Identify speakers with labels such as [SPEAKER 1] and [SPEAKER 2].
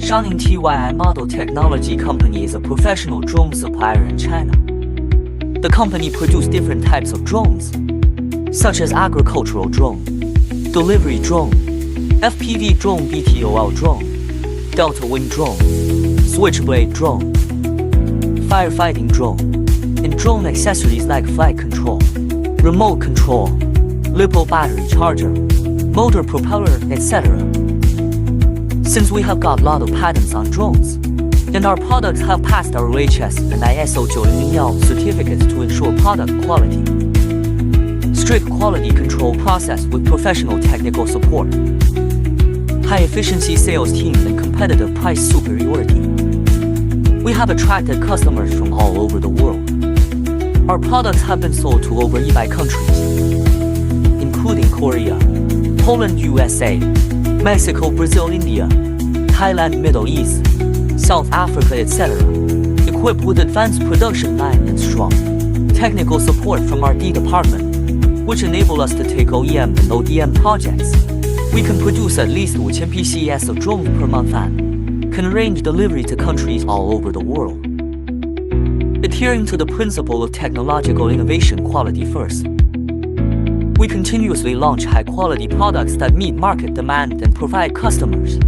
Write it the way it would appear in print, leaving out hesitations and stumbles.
[SPEAKER 1] Shanning TYI Model Technology Company is a professional drone supplier in China. The company produces different types of drones, such as agricultural drone, delivery drone, FPV drone, BTOL drone, delta wing drone, switchblade drone, firefighting drone, and drone accessories like flight control, remote control, LiPo battery charger, motor propeller, etc. Since we have got a lot of patents on drones, and our products have passed our OHS and ISO 9001 certificates to ensure product quality. Strict quality control process with professional technical support, high efficiency sales team and competitive price superiority. We have attracted customers from all over the world. Our products have been sold to over 100 countries, including Korea, Poland, USA, Mexico, Brazil, India, Thailand, Middle East, South Africa, etc. Equipped with advanced production line and strong technical support from our D department, which enable us to take OEM and ODM projects. We can produce at least 5,000 PCS of drones per month and can arrange delivery to countries all over the world. Adhering to the principle of technological innovation, quality first, we continuously launch high-quality products that meet market demand and provide customers